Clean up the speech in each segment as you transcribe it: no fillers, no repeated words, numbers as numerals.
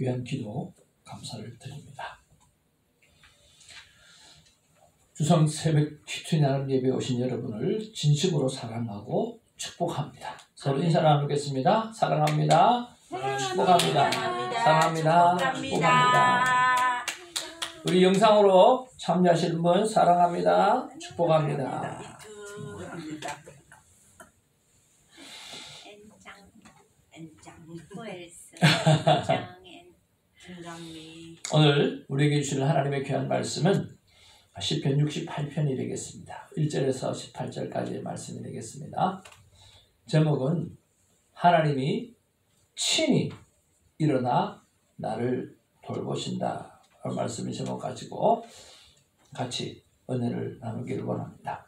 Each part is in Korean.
귀한 기도 감사를 드립니다. 주성 새벽 퀴투 나눔 예배에 오신 여러분을 진심으로 사랑하고 축복합니다. 서로 인사 나누겠습니다. 사랑합니다. 축복합니다. 사랑합니다. 축복합니다. 우리 영상으로 참여하시는 분 사랑합니다. 축복합니다. 오늘 우리에게 주실 하나님의 귀한 말씀은 시편 68편이 되겠습니다. 1절에서 18절까지의 말씀이 되겠습니다. 제목은 하나님이 친히 일어나 나를 돌보신다 말씀의 제목 가지고 같이 은혜를 나누기를 원합니다.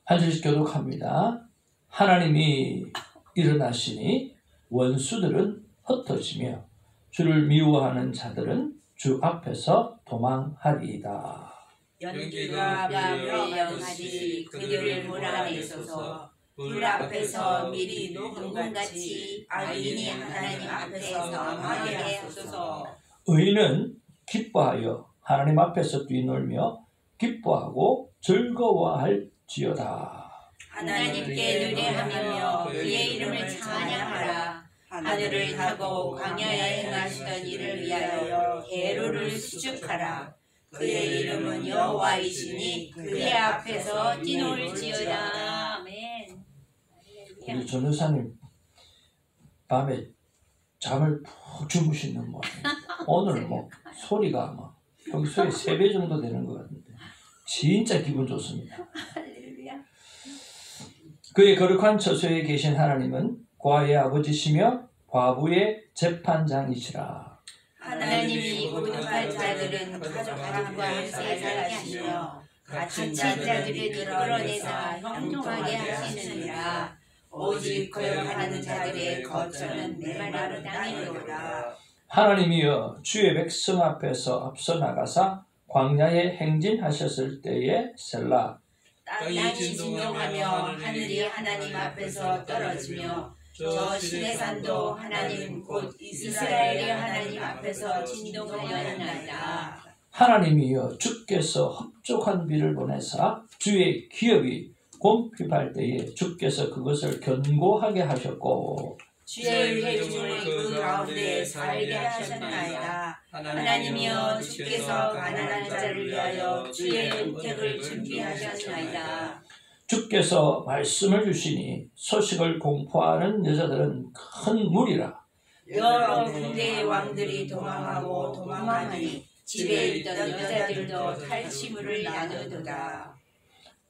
한 절씩 교독합니다. 하나님이 일어나시니 원수들은 흩어지며 주를 미워하는 자들은 주 앞에서 도망하리이다. 연기가 불에 영하리 그들을 몰아내소서. 불 앞에서 미리 녹음같이 악인이 하나님 앞에서 망하게 하소서. 의인은 기뻐하여 하나님 앞에서 뛰놀며 기뻐하고 즐거워할지어다. 하나님께 노래하며 그의 이름을 찬양하라. 하늘을 타고 광야에 행하시던 이를 위하여 계로를 수축하라. 그의 이름은 여호와이시니 그의 앞에서 뛰놀지어다. 아멘. 우리 전도사님 밤에 잠을 푹 주무시는 모양이에요. 오늘 뭐 소리가 막 평소에 3배 정도 되는 것 같은데 진짜 기분 좋습니다. 그의 거룩한 처소에 계신 하나님은 고아의 아버지시며 과부의 재판장이시라. 하나님이 고독할 자들은 가족과 함께 살게 하시며 갇힌 자들을 끌어내사 형통하게 하시느니라. 오직 거역하는 자들의 거처는 메마른 땅이로다. 하나님이여 주의 백성 앞에서 앞서 나가사 광야에 행진하셨을 때에 셀라. 땅이 진동하며 하늘이 하나님 앞에서 떨어지며 저 시내산도 하나님 곧 이스라엘의 하나님 앞에서 진동하였나이다. 하나님이여 주께서 흡족한 비를 보내사 주의 기업이 곰핍할 때에 주께서 그것을 견고하게 하셨고 주의 회중을 그 가운데 살게 하셨나이다. 하나님이여 주께서 가난한 자를 위하여 주의 은택을 준비하셨나이다. 주께서 말씀을 주시니 소식을 공포하는 여자들은 큰 무리라. 여러 군대의 왕들이 도망하고 도망하니 집에 있던 여자들도 탈취물을 나누도다.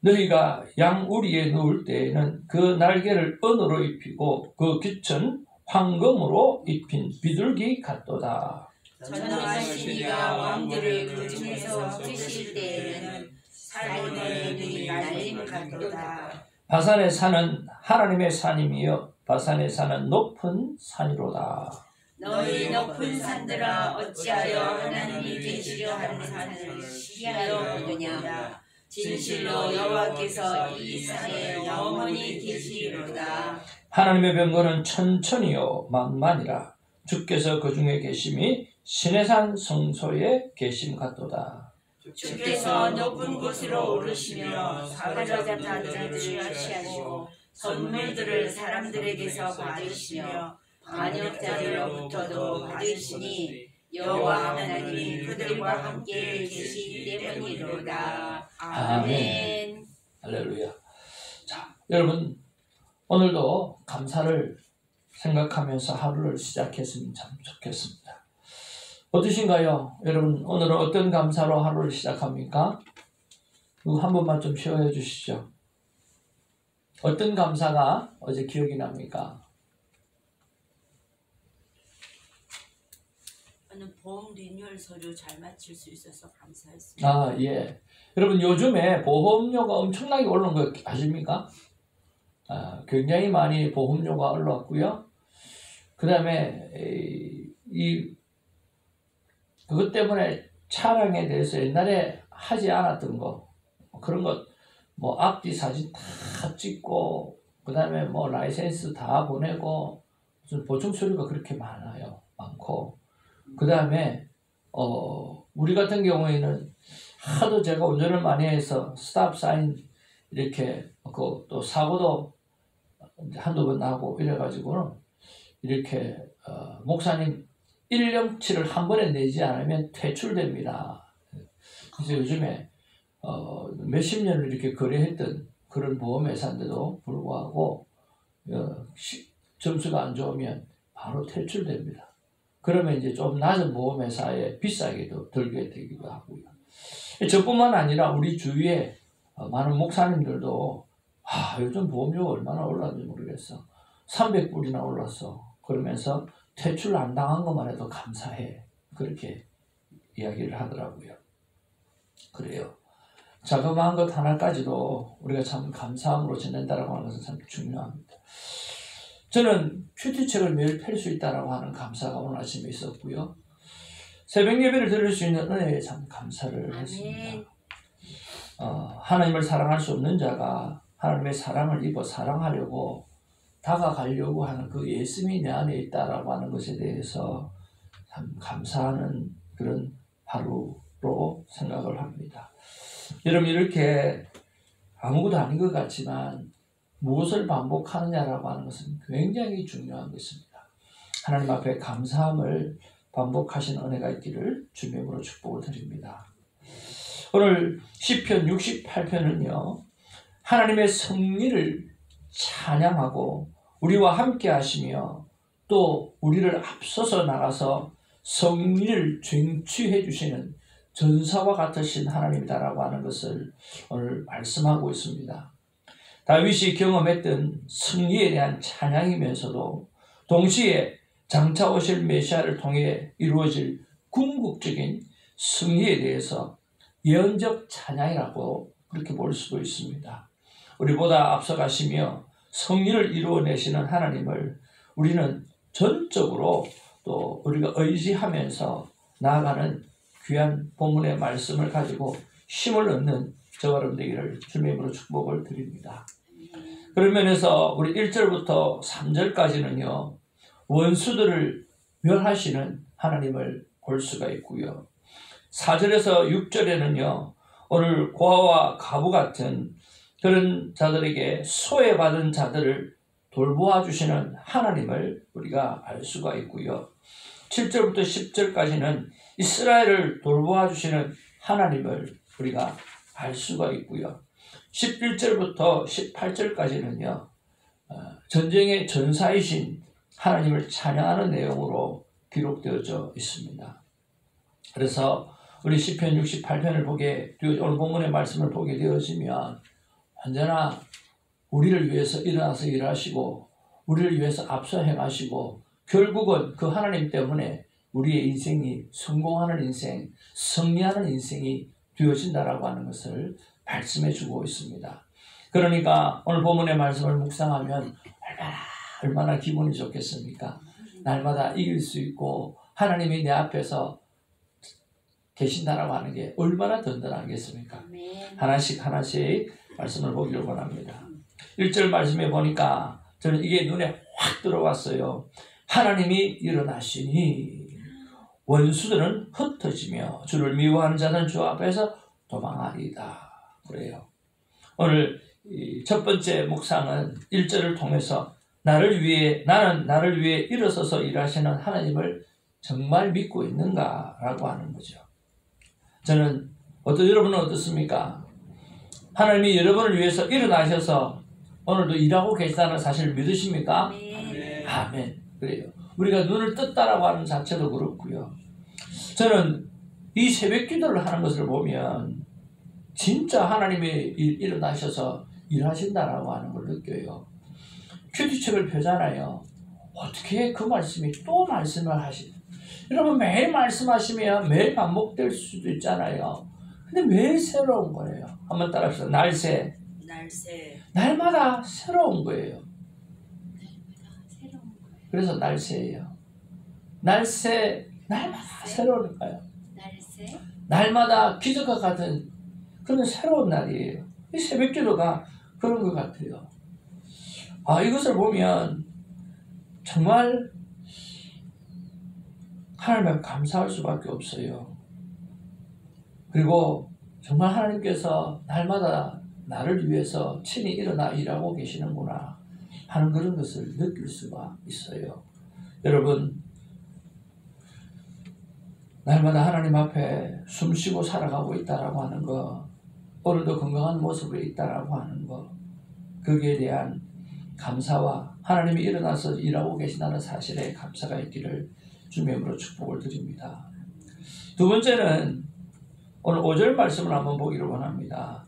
너희가 양우리에 누울 때에는 그 날개를 은으로 입히고 그 깃은 황금으로 입힌 비둘기 같도다. 전능하신 이가 왕들을 그 중에서 쓰실 때에는 살인의 눈이 날림 같도다. 바산의 산은 하나님의 산이며 바산의 산은 높은 산이로다. 너희 높은 산들아 어찌하여 하나님이 계시려 하는 산을 시기하여 보느냐. 진실로 여호와께서 이 산에 영원히 계시리로다. 하나님의 병거는 천천히요 만만이라. 주께서 그 중에 계심이 시내산 성소에 계심 같도다. 주께서 높은 곳으로 오르시며 사로잡힌 자들을 취하시고 선물들을 사람들에게서 받으시며 반역자들로부터도 받으시니 여호와 하나님이 그들과 함께 계시기 때문이로다. 아멘. 할렐루야. 자, 여러분 오늘도 감사를 생각하면서 하루를 시작했으면 참 좋겠습니다. 어떠신가요? 여러분 오늘은 어떤 감사로 하루를 시작합니까? 한 번만 좀 시험해 주시죠. 어떤 감사가 어제 기억이 납니까? 저는 보험 리뉴얼 서류 잘 마칠 수 있어서 감사했습니다. 예. 여러분 요즘에 보험료가 엄청나게 오른 거 아십니까? 굉장히 많이 보험료가 올랐고요. 그 다음에 그것 때문에 차량에 대해서 옛날에 하지 않았던 거 그런 것 뭐 앞뒤 사진 다 찍고 그 다음에 뭐 라이센스 다 보내고 무슨 보증 서류가 그렇게 많아요. 많고, 그 다음에 우리 같은 경우에는 하도 제가 운전을 많이 해서 스탑 사인 이렇게 또 사고도 한두 번 나고 이래가지고는 이렇게 목사님 1년치를 한 번에 내지 않으면 퇴출됩니다. 그래서 요즘에 몇십 년을 이렇게 거래했던 그런 보험회사인데도 불구하고 점수가 안 좋으면 바로 퇴출됩니다. 그러면 이제 좀 낮은 보험회사에 비싸게도 들게 되기도 하고요. 저뿐만 아니라 우리 주위에 많은 목사님들도 요즘 보험료가 얼마나 올랐는지 모르겠어. 300불이나 올랐어. 그러면서 퇴출 안 당한 것만 해도 감사해. 그렇게 이야기를 하더라고요. 그래요. 자그마한 것 하나까지도 우리가 참 감사함으로 지낸다라고 하는 것은 참 중요합니다. 저는 큐티책을 매일 펼 수 있다라고 하는 감사가 오늘 아침에 있었고요. 새벽 예배를 들을 수 있는 은혜에 참 감사를 했습니다. 하나님을 사랑할 수 없는 자가 하나님의 사랑을 입어 사랑하려고 다가가려고 하는 그 예수님이 내 안에 있다라고 하는 것에 대해서 참 감사하는 그런 하루로 생각을 합니다. 여러분, 이렇게 아무것도 아닌 것 같지만 무엇을 반복하느냐라고 하는 것은 굉장히 중요한 것입니다. 하나님 앞에 감사함을 반복하신 은혜가 있기를 주님으로 축복을 드립니다. 오늘 시편 68편은요, 하나님의 섭리를 찬양하고 우리와 함께 하시며 또 우리를 앞서서 나가서 섭리를 쟁취해 주시는 전사와 같으신 하나님이다라고 하는 것을 오늘 말씀하고 있습니다. 다윗이 경험했던 승리에 대한 찬양이면서도 동시에 장차 오실 메시아를 통해 이루어질 궁극적인 승리에 대해서 예언적 찬양이라고 그렇게 볼 수도 있습니다. 우리보다 앞서가시며 승리를 이루어내시는 하나님을 우리는 전적으로 또 우리가 의지하면서 나아가는 귀한 본문의 말씀을 가지고 힘을 얻는 저와 여러분 되기를 주님의 이름으로 축복을 드립니다. 그런 면에서 우리 1절부터 3절까지는요, 원수들을 멸하시는 하나님을 볼 수가 있고요. 4절에서 6절에는요, 오늘 고아와 가부 같은 그런 자들에게 소외받은 자들을 돌보아 주시는 하나님을 우리가 알 수가 있고요. 7절부터 10절까지는 이스라엘을 돌보아 주시는 하나님을 우리가 알 수가 있고요. 11절부터 18절까지는요, 전쟁의 전사이신 하나님을 찬양하는 내용으로 기록되어져 있습니다. 그래서 우리 시편 68편을 오늘 본문의 말씀을 보게 되어지면 언제나 우리를 위해서 일어나서 일하시고 우리를 위해서 앞서 행하시고 결국은 그 하나님 때문에 우리의 인생이 성공하는 인생, 승리하는 인생이 되어진다라고 하는 것을 말씀해 주고 있습니다. 그러니까 오늘 본문의 말씀을 묵상하면 얼마나 기분이 좋겠습니까? 날마다 이길 수 있고 하나님이 내 앞에서 계신다라고 하는 게 얼마나 든든하겠습니까? 하나씩 말씀을 보기를 원합니다. 1절 말씀에 보니까 저는 이게 눈에 확 들어왔어요. 하나님이 일어나시니 원수들은 흩어지며 주를 미워하는 자는 주 앞에서 도망하리이다. 그래요. 오늘 첫 번째 묵상은 1절을 통해서 나는 나를 위해 일어서서 일하시는 하나님을 정말 믿고 있는가라고 하는 거죠. 여러분은 어떻습니까? 하나님이 여러분을 위해서 일어나셔서 오늘도 일하고 계시다는 사실을 믿으십니까? 아멘. 아멘. 그래요. 우리가 눈을 떴다라고 하는 자체도 그렇고요. 저는 이 새벽 기도를 하는 것을 보면 진짜 하나님이 일어나셔서 일하신다라고 하는 걸 느껴요. 큐티책을 펴잖아요. 어떻게 그 말씀이 또 말씀을 하시죠? 여러분, 매일 말씀하시면 매일 반복될 수도 있잖아요. 근데 매일 새로운 거예요. 한번 따라합시다. 날새. 날마다 새로운 거예요. 그래서 날새예요. 날마다 새로우니까요. 날마다 기적과 같은 그런 새로운 날이에요. 이 새벽기도가 그런 것 같아요. 이것을 보면 정말 하나님 앞에 감사할 수밖에 없어요. 그리고 정말 하나님께서 날마다 나를 위해서 친히 일어나 일하고 계시는구나 하는 그런 것을 느낄 수가 있어요. 여러분, 날마다 하나님 앞에 숨쉬고 살아가고 있다라고 하는 거, 오늘도 건강한 모습으로 있다라고 하는 거, 거기에 대한 감사와 하나님이 일어나서 일하고 계신다는 사실에 감사가 있기를 주님의 이름으로 축복을 드립니다. 두 번째는 오늘 5절 말씀을 한번 보기를 원합니다.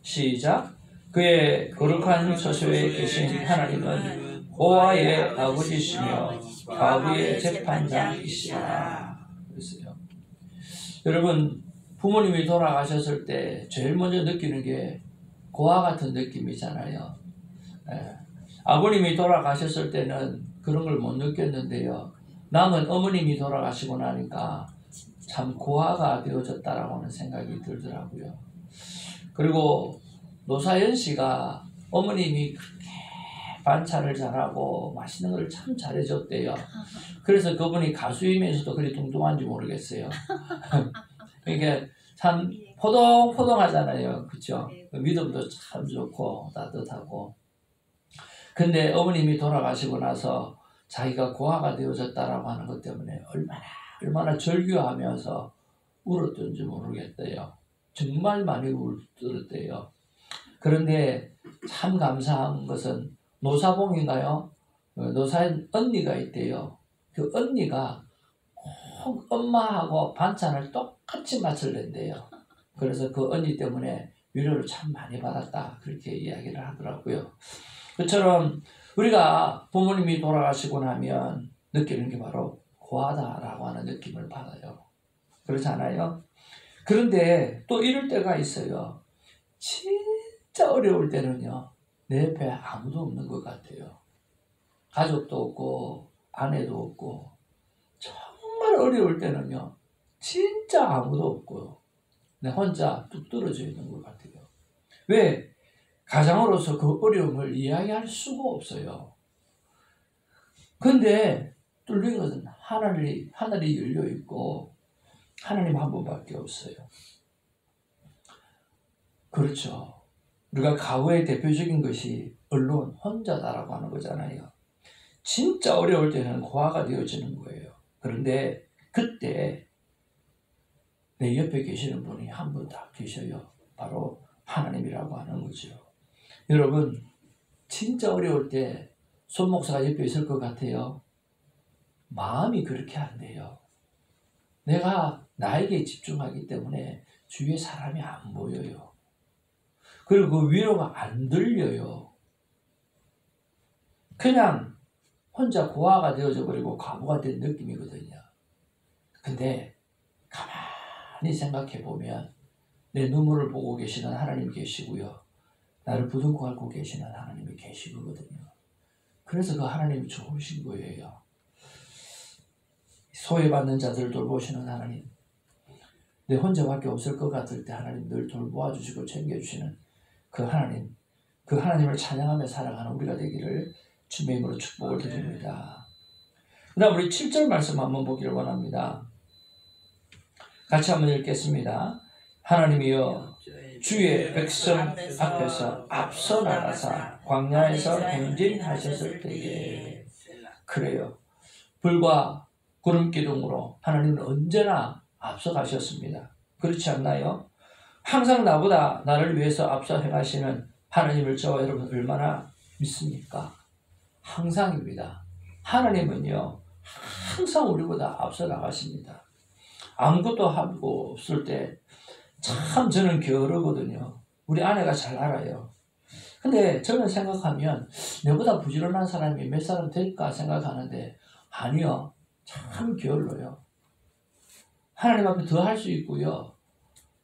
시작. 그의 거룩한 처소에 계신 하나님은 고아의 아버지시며 과부의 재판장이시라. 그랬어요. 여러분, 부모님이 돌아가셨을 때 제일 먼저 느끼는 게 고아 같은 느낌이잖아요. 아버님이 돌아가셨을 때는 그런 걸 못 느꼈는데요. 남은 어머님이 돌아가시고 나니까 참 고아가 되어졌다라고 하는 생각이 들더라고요. 그리고 노사연 씨가 어머님이 그렇게 반찬을 잘하고 맛있는 걸 참 잘해줬대요. 그래서 그분이 가수이면서도 그리 뚱뚱한지 모르겠어요. 그러니까 참 포동포동하잖아요. 그렇죠? 믿음도 참 좋고 따뜻하고. 근데 어머님이 돌아가시고 나서 자기가 고아가 되어졌다라고 하는 것 때문에 얼마나 절규하면서 울었던지 모르겠대요. 정말 많이 울었대요. 그런데 참 감사한 것은 노사봉인가요? 노사연 언니가 있대요. 그 언니가 꼭 엄마하고 반찬을 똑같이 맛을 낸대요. 그래서 그 언니 때문에 위로를 참 많이 받았다. 그렇게 이야기를 하더라고요. 그처럼 우리가 부모님이 돌아가시고 나면 느끼는 게 바로 고하다라고 하는 느낌을 받아요. 그렇지 않아요? 그런데 또 이럴 때가 있어요. 진짜 어려울 때는요. 내 옆에 아무도 없는 것 같아요. 가족도 없고 아내도 없고 정말 어려울 때는요. 진짜 아무도 없고요. 내 혼자 뚝 떨어져 있는 것 같아요. 왜? 가장으로서 그 어려움을 이야기할 수가 없어요. 근데 뚫린 것은 하늘이 열려 있고 하나님 한 분밖에 없어요. 그렇죠. 우리가 과거의 대표적인 것이 언론 혼자다라고 하는 거잖아요. 진짜 어려울 때는 고아가 되어지는 거예요. 그런데 그때 내 옆에 계시는 분이 한 분 다 계셔요. 바로 하나님이라고 하는 거죠. 여러분, 진짜 어려울 때 손 목사가 옆에 있을 것 같아요? 마음이 그렇게 안 돼요. 내가 나에게 집중하기 때문에 주위에 사람이 안 보여요. 그리고 그 위로가 안 들려요. 그냥 혼자 고아가 되어져 버리고 과부가 된 느낌이거든요. 근데 가만히 생각해 보면 내 눈물을 보고 계시는 하나님 계시고요. 나를 부둥켜 안고 계시는 하나님이 계시거든요. 그래서 그 하나님이 좋으신 거예요. 소외받는 자들을 돌보시는 하나님. 내 혼자밖에 없을 것 같을 때 하나님 늘 돌보아주시고 챙겨주시는 그 하나님. 그 하나님을 찬양하며 살아가는 우리가 되기를 주님의 이름으로 축복을 드립니다. 그 다음 우리 7절 말씀 한번 보기를 원합니다. 같이 한번 읽겠습니다. 하나님이여 주의 백성 앞에서 앞서 나가사 광야에서 행진하셨을 때에 그래요. 불과 구름 기둥으로 하나님은 언제나 앞서 가셨습니다. 그렇지 않나요? 항상 나보다 나를 위해서 앞서 행하시는 하나님을 저와 여러분 얼마나 믿습니까? 항상입니다. 하나님은요 항상 우리보다 앞서 나가십니다. 아무것도 하고 없을 때 참 저는 게으르거든요. 우리 아내가 잘 알아요. 근데 저는 생각하면 내보다 부지런한 사람이 몇 사람 될까 생각하는데 아니요. 참 게을러요. 하나님 앞에 더 할 수 있고요.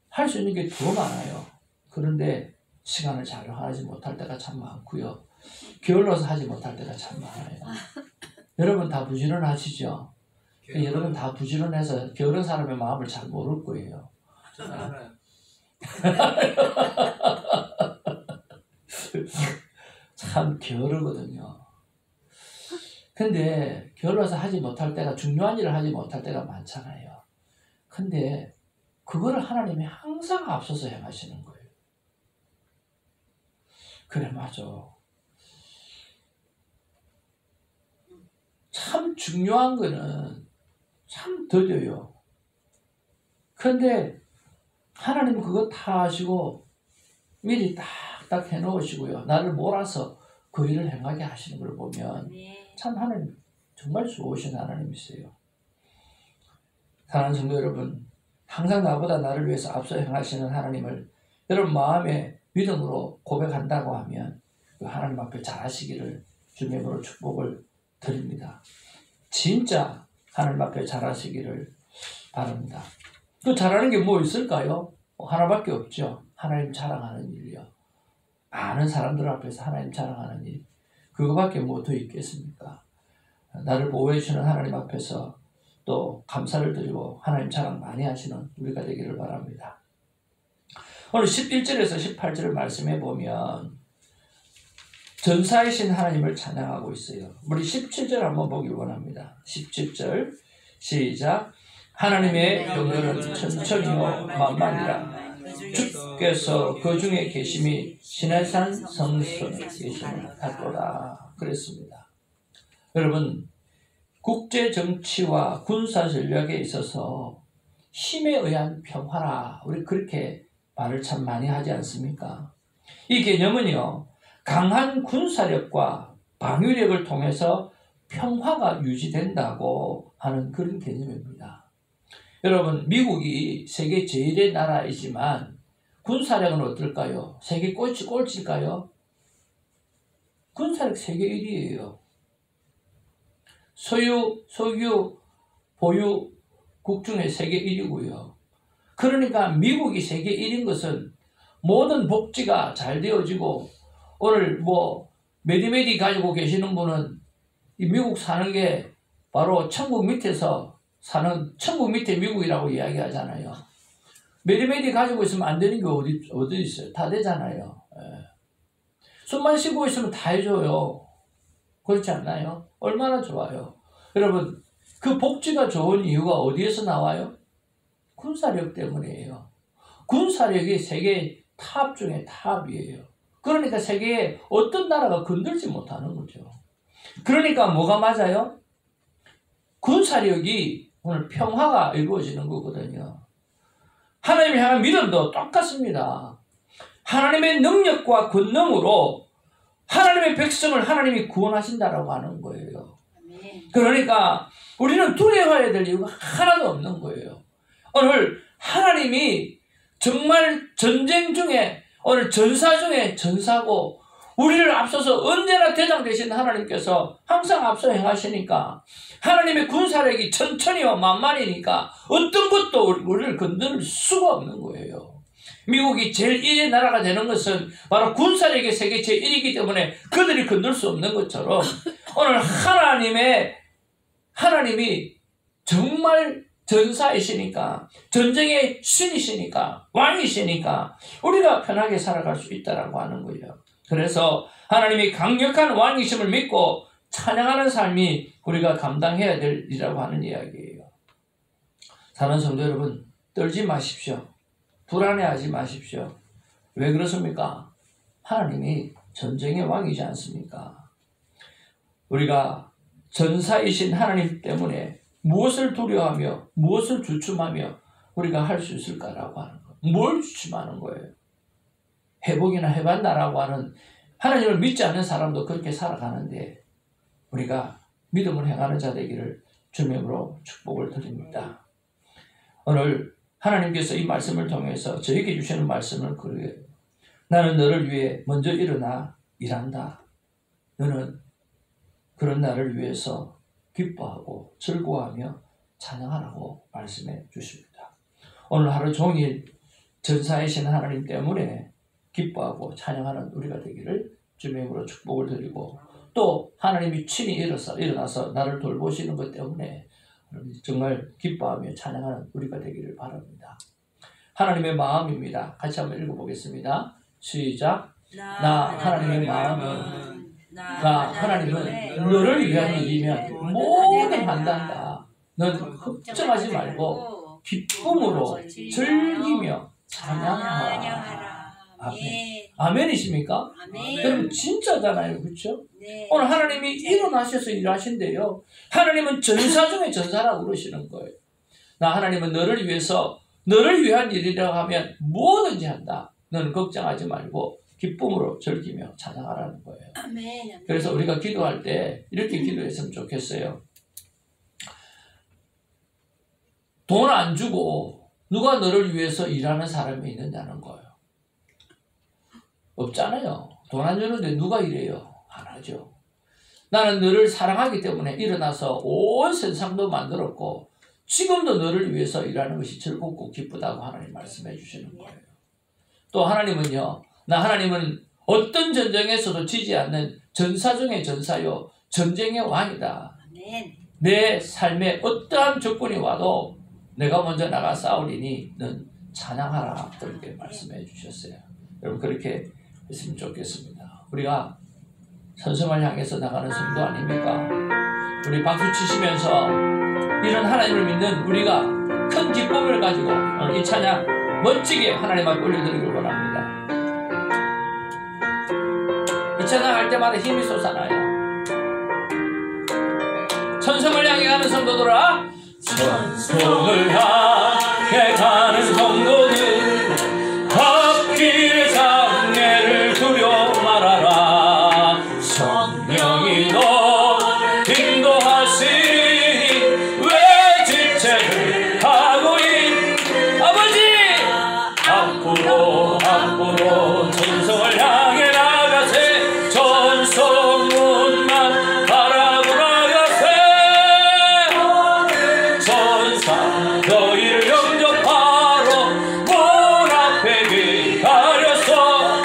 할 수 있는 게 더 많아요. 그런데 시간을 잘 활용하지 못할 때가 참 많고요. 게을러서 하지 못할 때가 참 많아요. 여러분 다 부지런하시죠? 여러분 다 부지런해서 게으른 사람의 마음을 잘 모를 거예요. 참 게으르거든요. 근데 게을러서 하지 못할 때가, 중요한 일을 하지 못할 때가 많잖아요. 근데 그거를 하나님이 항상 앞서서 행하시는 거예요. 그래, 맞아. 참 중요한 거는 참 더뎌요. 그런데 하나님은 그거 다 하시고 미리 딱딱 해놓으시고요. 나를 몰아서 그 일을 행하게 하시는 걸 보면 참 하나님 정말 좋으신 하나님이세요. 사랑하는 성도 여러분, 항상 나보다 나를 위해서 앞서 행하시는 하나님을 여러분 마음에 믿음으로 고백한다고 하면 그 하나님 앞에 잘하시기를 주님으로 축복을 드립니다. 진짜 하나님 앞에 잘하시기를 바랍니다. 또 잘하는 게 뭐 있을까요? 하나밖에 없죠. 하나님 자랑하는 일이요. 많은 사람들 앞에서 하나님 자랑하는 일. 그거밖에 뭐 더 있겠습니까? 나를 보호해 주시는 하나님 앞에서 또 감사를 드리고 하나님 자랑 많이 하시는 우리가 되기를 바랍니다. 오늘 11절에서 18절을 말씀해 보면 전사이신 하나님을 찬양하고 있어요. 우리 17절 한번 보길 원합니다. 17절 시작. 하나님의 영광은 천천히요 만만이라 주께서 그 중에 계심이 시내산 성전에 계심을 하도다 그랬습니다. 여러분, 국제 정치와 군사 전략에 있어서 힘에 의한 평화라 우리 그렇게 말을 참 많이 하지 않습니까? 이 개념은요, 강한 군사력과 방위력을 통해서 평화가 유지된다고 하는 그런 개념입니다. 여러분, 미국이 세계 제1의 나라이지만 군사력은 어떨까요? 세계 꼴찌일까요? 군사력 세계 1위예요. 소유, 보유 국 중에 세계 1위고요. 그러니까 미국이 세계 1위인 것은 모든 복지가 잘 되어지고, 오늘 메디메디 가지고 계시는 분은 이 미국 사는 게 바로 천국 밑에서 사는, 천국 밑에 미국이라고 이야기하잖아요. 메디메디 가지고 있으면 안 되는 게 어디 있어요? 다 되잖아요. 숨만 쉬고 있으면 다 해줘요. 그렇지 않나요? 얼마나 좋아요. 여러분, 그 복지가 좋은 이유가 어디에서 나와요? 군사력 때문이에요. 군사력이 세계 탑 중에 탑이에요. 그러니까 세계에 어떤 나라가 건들지 못하는 거죠. 그러니까 뭐가 맞아요? 군사력이 오늘 평화가 이루어지는 거거든요. 하나님을 향한 믿음도 똑같습니다. 하나님의 능력과 권능으로 하나님의 백성을 하나님이 구원하신다라고 하는 거예요. 그러니까 우리는 두려워해야 될 이유가 하나도 없는 거예요. 오늘 하나님이 정말 전쟁 중에, 오늘 전사 중에 전사고, 우리를 앞서서 언제나 대장 되신 하나님께서 항상 앞서 행하시니까 하나님의 군사력이 천천히와 만만이니까 어떤 것도 우리를 건드릴 수가 없는 거예요. 미국이 제일 1위 나라가 되는 것은 바로 군사력이 세계 제1위이기 때문에 그들이 건들 수 없는 것처럼 오늘 하나님이 정말 전사이시니까, 전쟁의 신이시니까, 왕이시니까 우리가 편하게 살아갈 수 있다라고 하는 거예요. 그래서 하나님이 강력한 왕이심을 믿고 찬양하는 삶이 우리가 감당해야 될 일이라고 하는 이야기예요. 사랑하는 성도 여러분, 떨지 마십시오. 불안해하지 마십시오. 왜 그렇습니까? 하나님이 전쟁의 왕이지 않습니까? 우리가 전사이신 하나님 때문에 무엇을 두려워하며 무엇을 주춤하며 우리가 할 수 있을까라고 하는 거예요. 뭘 주춤하는 거예요? 회복이나 해반다라고 하는, 하나님을 믿지 않는 사람도 그렇게 살아가는데 우리가 믿음을 행하는 자 되기를 주님으로 축복을 드립니다. 오늘 하나님께서 이 말씀을 통해서 저에게 주시는 말씀을 그래요. 나는 너를 위해 먼저 일어나 일한다. 너는 그런 나를 위해서 기뻐하고 즐거워하며 찬양하라고 말씀해 주십니다. 오늘 하루 종일 전사이신 하나님 때문에 기뻐하고 찬양하는 우리가 되기를 주님으로 축복을 드리고, 또 하나님이 친히 일어나서 나를 돌보시는 것 때문에 정말 기뻐하며 찬양하는 우리가 되기를 바랍니다. 하나님의 마음입니다. 같이 한번 읽어보겠습니다. 시작. 나 하나님의 마음은 하나님은 너를 위한 일이면 뭐든 한단다. 넌 걱정하지 말고 기쁨으로 즐기며 찬양하라. 아멘. 아멘이십니까? 아멘. 그럼 진짜잖아요. 그렇죠? 네. 오늘 하나님이 일어나셔서 일하신대요. 하나님은 전사 중에 전사라고 그러시는 거예요. 나 하나님은 너를 위해서 너를 위한 일이라고 하면 뭐든지 한다. 너는 걱정하지 말고 기쁨으로 즐기며 찬양하라는 거예요. 아멘. 그래서 우리가 기도할 때 이렇게 기도했으면 좋겠어요. 돈 안 주고 누가 너를 위해서 일하는 사람이 있느냐는 거예요. 없잖아요. 돈 안 주는데 누가 일해요? 안 하죠. 나는 너를 사랑하기 때문에 일어나서 온 세상도 만들었고 지금도 너를 위해서 일하는 것이 즐겁고 기쁘다고 하나님 말씀해 주시는 거예요. 또 하나님은요. 하나님은 어떤 전쟁에서도 지지 않는 전사 중의 전사요. 전쟁의 왕이다. 내 삶에 어떠한 조건이 와도 내가 먼저 나가 싸우리니 넌 찬양하라. 그렇게 말씀해 주셨어요. 여러분 그렇게 했으면 좋겠습니다. 우리가 선성을 향해서 나가는 성도 아닙니까? 우리 박수 치시면서 이런 하나님을 믿는 우리가 큰 기쁨을 가지고 오늘 이 찬양 멋지게 하나님 앞에 올려드리길 원합니다. 이 찬양 할 때마다 힘이 솟아나요. 천성을 향해 가는 성도들아, 천성을 향해 가는 성도들, 앞길의 장애를 두려워 말아라. 성령이 너 인도하시니 왜 지체를 하고 있니? 아버지, 앞으로 천성을 향해 나가세. 전성문만 바라고 나가세. 천사 너희를 영접하러 문 앞에 기다려서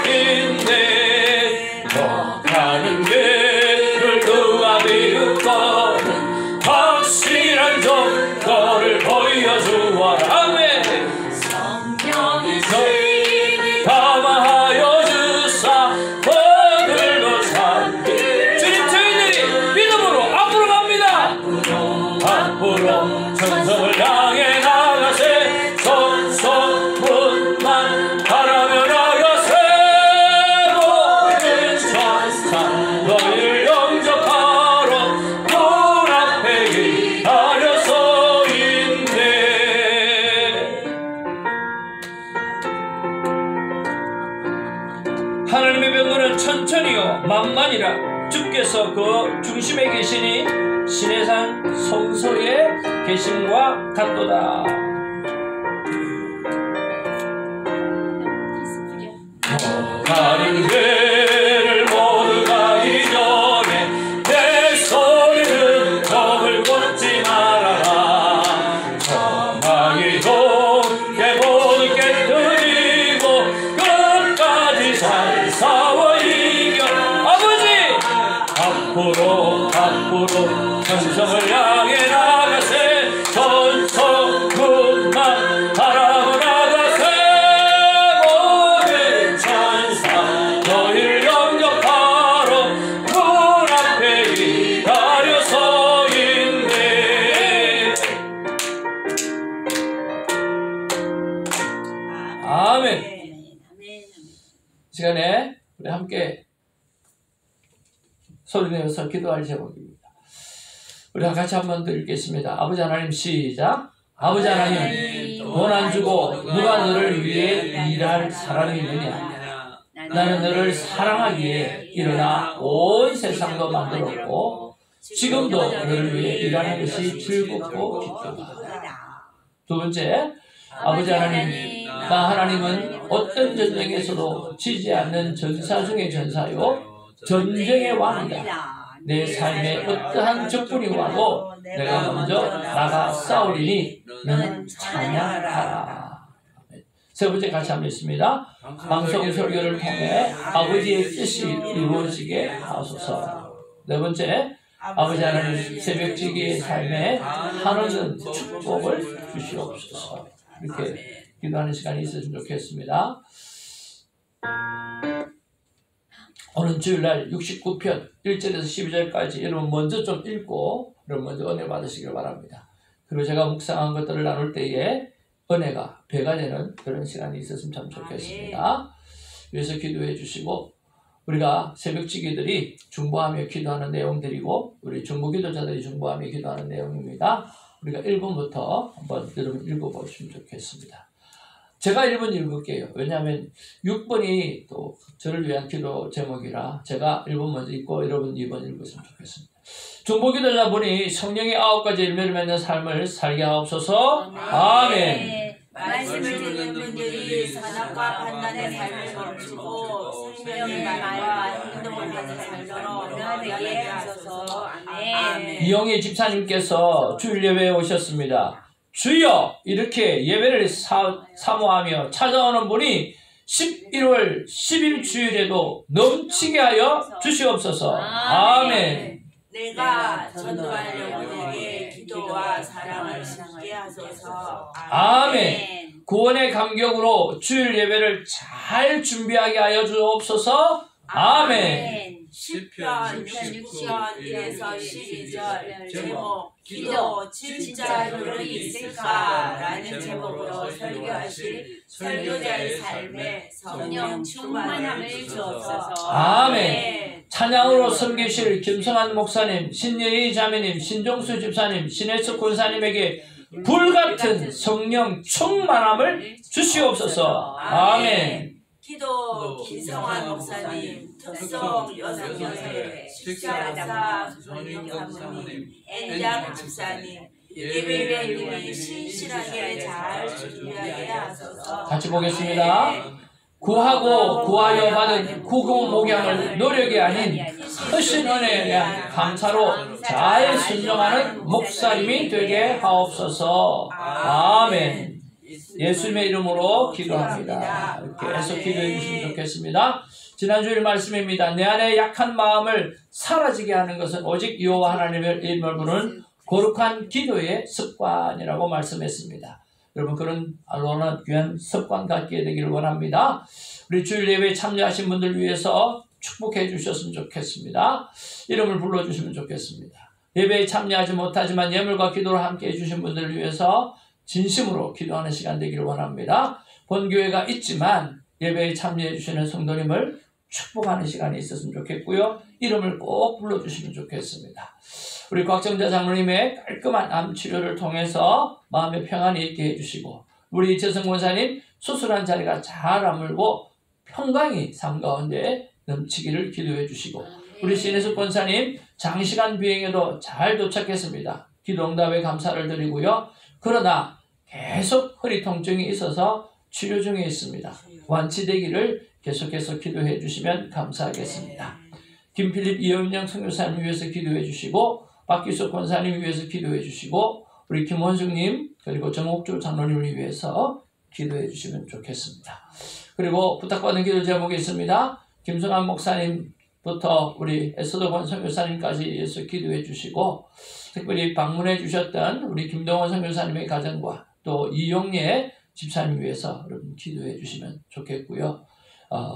있네. 너 가는 길을 누가 비웃거든 확실한 정거를 보여주어라. 아멘. 성령이 감화하여 주사 오늘도 살게. 주님 저희들이 믿음으로 앞으로 갑니다. 앞으로 천성을 향해 나가세. 천성문만 바라며 나가세. 모든 천사 너희를 영접하러 문 앞에 기다려서 있네. 하나님의 병거는 천천히요 만만이라. 주께서 그 중심에 계시니 시내산 성소에 계심과 같도다. 가는 길을 모두 가기 전에 내 소리는 적을 걷지 말아라. 정하기도 깨보는 깨뜨리고 끝까지 잘 싸워 이겨. 아버지, 앞으로 천성을 향해 나가세. 천성문만 바라고 나가세. 모든 천사 너희를 영접하러 문 앞에 기다려서 있네. 아멘. 이 시간에 우리 함께 소리내어서 기도할 제목입니다. 우리가 같이 한번 더 읽겠습니다. 아버지 하나님 시작. 아버지 하나님, 돈 안 주고 누가 너를 위해 일할 사람이 있느냐? 나는 너를 사랑하기에 일어나 온 세상도 만들었고 지금도 너를 위해 일하는 것이 즐겁고 기쁘다. 두 번째, 아버지 하나님, 나 하나님은 어떤 전쟁에서도 지지 않는 전사 중의 전사요 전쟁의 왕이다. 내 삶에 어떠한 적군이 와도 내가 먼저 나가 싸우리니 너는 찬양하라. 세 번째 같이 한번 읽습니다. 방송 설교를 통해 아버지의 뜻이 이루어지게 하소서. 네 번째, 아버지 하나님 새벽지기의 삶에 한없는 축복을 주시옵소서. 이렇게 기도하는 시간이 있었으면 좋겠습니다. 오늘 주일날 69편 1절에서 12절까지 여러분 먼저 좀 읽고 여러분 먼저 은혜 받으시길 바랍니다. 그리고 제가 묵상한 것들을 나눌 때에 은혜가 배가 되는 그런 시간이 있었으면 참 좋겠습니다. 위해서 기도해 주시고 우리가 새벽지기들이 중보하며 기도하는 내용들이고 우리 중보기도자들이 중보하며 기도하는 내용입니다. 우리가 1번부터 한번 여러분 읽어보시면 좋겠습니다. 제가 1번 읽을게요. 왜냐하면 6번이 또 저를 위한 기도 제목이라 제가 1번 먼저 읽고 여러분 2번 읽으시면 좋겠습니다. 중보기도자분이 성령의 9가지 열매를 맺는 삶을 살게 하옵소서. 아멘. 말씀을 듣는 분들이 선악과 판단의 삶을 멈추고 생명의 말과 행동을 하는 삶으로 변하게 하소서. 아멘. 이영희 집사님께서 주일 예배에 오셨습니다. 주여 이렇게 예배를 사모하며 찾아오는 분이 11월 10일 주일에도 넘치게 하여 주시옵소서. 아멘. 내가 전도할 영혼에게 기도와 사랑을 심게 하소서. 아멘. 구원의 감격으로 주일 예배를 잘 준비하게 하여 주옵소서. 아멘. 10편 69편 1에서 12절 제목 기도 진짜 효력이 있을까? 라는 제목으로 설교하실 설교자의 삶에 성령 충만함을 주옵소서. 아멘. 찬양으로 섬기실 김성환 목사님, 신예희 자매님, 신종수 집사님, 신혜숙 권사님에게 불같은 성령 충만함을 주시옵소서. 아멘. 기도 김성환 목사님, 특성 여성연세, 식사사 손영 가문님, 엔장 집사님, 예배를 신실하게 잘 준비하게 하소서. 같이 보겠습니다. 구하고 구하여 받은 구공 목양을 노력이 아닌 크신 은혜에 대한 감사로 잘 순종하는 목사님이 되게 하옵소서. 아멘. 예수님의 이름으로 기도합니다. 계속 기도해 주시면 좋겠습니다. 지난주일 말씀입니다. 내 안에 약한 마음을 사라지게 하는 것은 오직 여호와 하나님의 이름을 부르는 거룩한 기도의 습관이라고 말씀했습니다. 여러분 그런 알로나 귀한 습관 갖게 되기를 원합니다. 우리 주일 예배에 참여하신 분들 위해서 축복해 주셨으면 좋겠습니다. 이름을 불러주시면 좋겠습니다. 예배에 참여하지 못하지만 예물과 기도를 함께 해주신 분들을 위해서 진심으로 기도하는 시간 되기를 원합니다. 본교회가 있지만 예배에 참여해 주시는 성도님을 축복하는 시간이 있었으면 좋겠고요. 이름을 꼭 불러주시면 좋겠습니다. 우리 곽정자 장로님의 깔끔한 암 치료를 통해서 마음의 평안이 있게 해주시고 우리 이채성 권사님 수술한 자리가 잘 아물고 평강이 삶 가운데 넘치기를 기도해 주시고 우리 신혜숙 권사님 장시간 비행에도 잘 도착했습니다. 기도 응답에 감사를 드리고요. 그러나 계속 허리 통증이 있어서 치료 중에 있습니다. 완치되기를 계속해서 기도해 주시면 감사하겠습니다. 김필립 이영영 선교사님 위해서 기도해 주시고 박기숙 권사님 위해서 기도해 주시고 우리 김원숙님 그리고 정옥주 장로님을 위해서 기도해 주시면 좋겠습니다. 그리고 부탁받은 기도 제목이 있습니다. 김성환 목사님부터 우리 에스더권 선교사님까지 위해서 기도해 주시고 특별히 방문해 주셨던 우리 김동원 선교사님의 가정과 또 이용예 집사님 위해서 여러분 기도해 주시면 좋겠고요.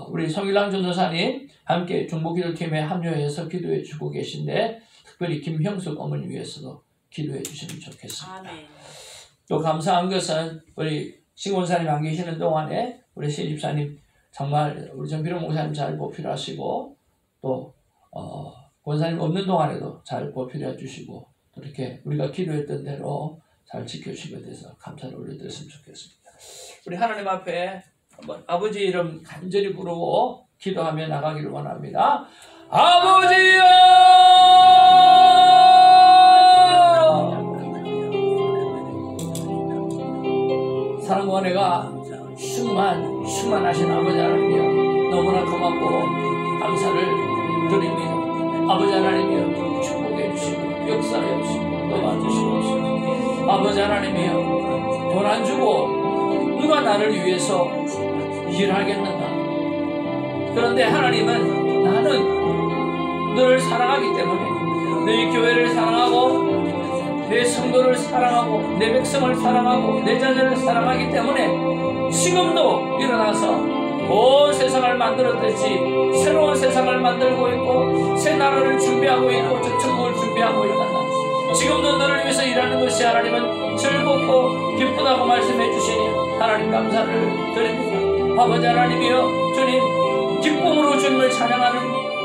우리 성일랑 전도사님 함께 중보기도팀에 합류해서 기도해 주고 계신데 특별히 김형숙 어머니 위해서도 기도해 주시면 좋겠습니다. 아멘. 또 감사한 것은 우리 신권사님 안 계시는 동안에 우리 신집사님 정말 우리 정필호 목사님 잘 보필하시고 또 권사님 없는 동안에도 잘 보필해 주시고 또 이렇게 우리가 기도했던 대로 잘 지켜주시게 돼서 감사를 올려드렸으면 좋겠습니다. 우리 하나님 앞에 한번 아버지 이름 간절히 부르고 기도하며 나가기를 원합니다. 아버지여! 사랑과 은혜가 충만하신 아버지 하나님이여 너무나 고맙고 감사를 드립니다. 아버지 하나님이여 축복해 주시고 역사해 주시고 도와주시옵소서. 아버지 하나님이여 돈 안 주고 누가 나를 위해서 일하겠는가? 그런데 하나님은 나는 너를 사랑하기 때문에 너희 교회를 사랑하고 내 성도를 사랑하고 내 백성을 사랑하고 내 자녀를 사랑하기 때문에 지금도 일어나서 온 세상을 만들었듯이 새로운 세상을 만들고 있고 새 나라를 준비하고 있고 저 천국을 준비하고 있단다. 지금도 너를 위해서 일하는 것이 하나님은 즐겁고 기쁘다고 말씀해 주시니 하나님 감사를 드립니다. 아버지 하나님이여, 주님 기쁨으로 주님을 찬양하는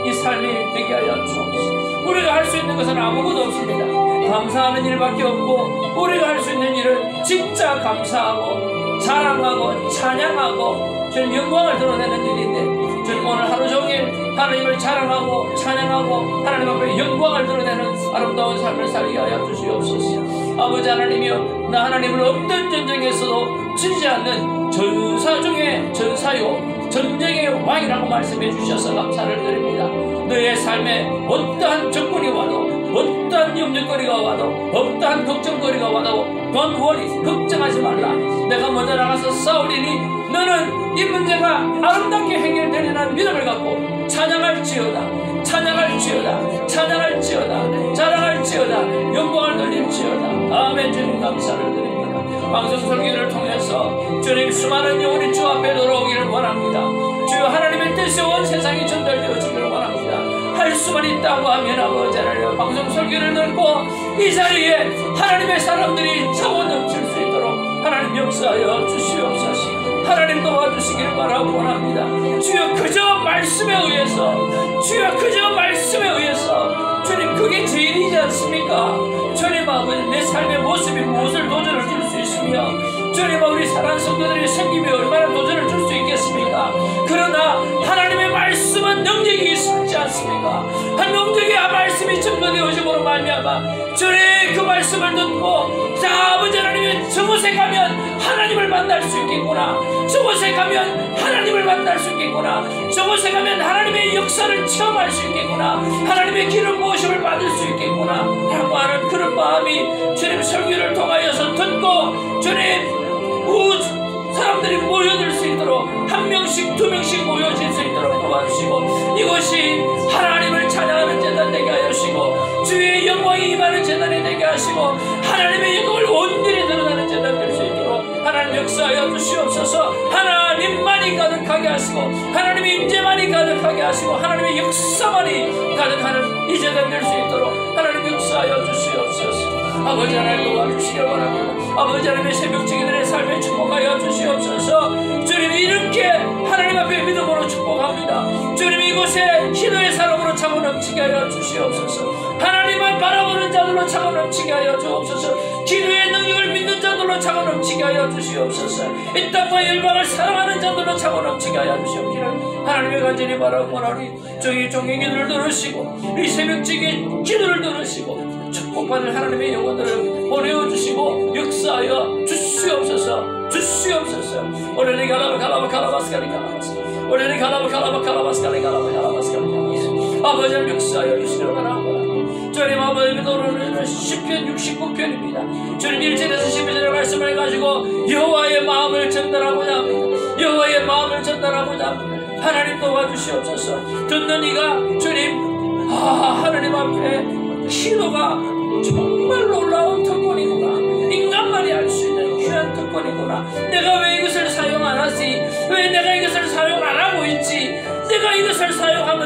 이 삶이 되게 하여 주옵소서. 우리가 할 수 있는 것은 아무것도 없습니다. 감사하는 일밖에 없고 우리가 할 수 있는 일은 진짜 감사하고 자랑하고 찬양하고 주님 영광을 드러내는 일인데, 주님 오늘 하루 종일 하나님을 자랑하고 찬양하고 하나님 앞에 영광을 드러내는 아름다운 삶을 살게 하여 주시옵소서. 아버지 하나님이여, 나 하나님을 어떤 전쟁에서도 지지 않는 전사 중에 전사요 전쟁의 왕이라고 말씀해 주셔서 감사를 드립니다. 너의 삶에 어떠한 적군이 와도 어떠한 염려거리가 와도 어떠한 걱정거리가 와도 Don't worry, 걱정하지 말라. 내가 먼저 나가서 싸우리니 너는 이 문제가 아름답게 해결되리라는 믿음을 갖고 찬양할지어다, 찬양할지어다, 찬양할지어다, 자랑할지어다, 영광을 돌릴지어다. 아멘. 주님 감사를 드립니다. 방송 설교를 통해서 주님 수많은 영혼이 주 앞에 돌아오기를 원합니다. 주여 하나님의 뜻이 온 세상이 전달되어지기를 원합니다. 할 수만 있다고 하면 아버지 하나님, 방송 설교를 듣고 이 자리에 하나님의 사람들이 차고 넘칠 수 있도록 하나님 역사하여 주시옵소서. 하나님 도와주시기를 바라고 원합니다. 주여 그저 말씀에 의해서, 주여 그저 말씀에 의해서, 주님 그게 제일이지 않습니까? 주님 아버지, 내 삶의 모습이 무엇을 도전을 줄 수 있으며, 주님 우리 사랑하는 성도들의 생김에 얼마나 도전을 줄 수 있겠습니까? 그러나 하나님의 말씀은 능력이 있지 않습니까? 한 능력이 말씀이 증거되어짐으로 말미암아 주님 그 말씀을 듣고, 자 아버지 하나님의 저곳에 가면 하나님을 만날 수 있겠구나, 저곳에 가면 하나님을 만날 수 있겠구나, 저곳에 가면 하나님의 역사를 체험할 수 있겠구나, 하나님의 기름 부으심을 받을 수 있겠구나 라고 하는 그런 마음이 주님 설교를 통하여서 듣고 주님 사람들이 모여들 수 있도록 한 명씩 두 명씩 모여질 수 있도록 도와주시고, 이것이 하나님을 찬양하는 재단 되게 하시고 주의 영광이 임하는 재단이 되게 하시고 하나님의 영광을 온전히 드러나는 재단 될 수 있도록 하나님 역사하여 주시옵소서. 하나님만이 가득하게 하시고 하나님의 임재만이 가득하게 하시고 하나님의 역사만이 가득하는 이 재단 될 수 있도록 하나님 역사하여 주시옵소서. 아버지 하나님 도와주시기 바랍니다. 아버지 하나님의 새벽지기들의 삶에 축복하여 주시옵소서. 주님 이렇게 하나님 앞에 믿음으로 축복합니다. 주님 이곳에 기도의 사람으로 차고 넘치게 하여 주시옵소서. 하나님만 바라보는 자들로 차고 넘치게 하여 주옵소서. 기도의 능력을 믿는 자들로 차고 넘치게 하여 주시옵소서. 이 땅과 열방을 사랑하는 자들로 차고 넘치게 하여 주시옵기를 하나님의 간절히 바라고 원하니 종의 기도를 들으시고 이 새벽지기 기도를 들으시고 축복받을 하나님의 영혼들을 보내어주시고 역사하여 주시옵소서. 주시옵소서. 오늘이 가라바스카리 오늘이 가라바스카리 아버지를 역사하여 주시기를 바라고, 주님 아버지 오늘은 시편 69편입니다. 주님 1절에서 12절의 말씀을 가지고 여호와의 마음을 전달하고자 합니다. 여호와의 마음을 전달하고자 합니다. 하나님 도와주시옵소서. 듣는 이가 주님 하나님 앞에 기도가 정말 놀라운 특권이구나, 인간만이 알 수 있는 귀한 특권이구나. 내가 왜 이것을 사용 안 하지? 왜 내가 이것을 사용 안 하고 있지? 내가 이것을 사용하면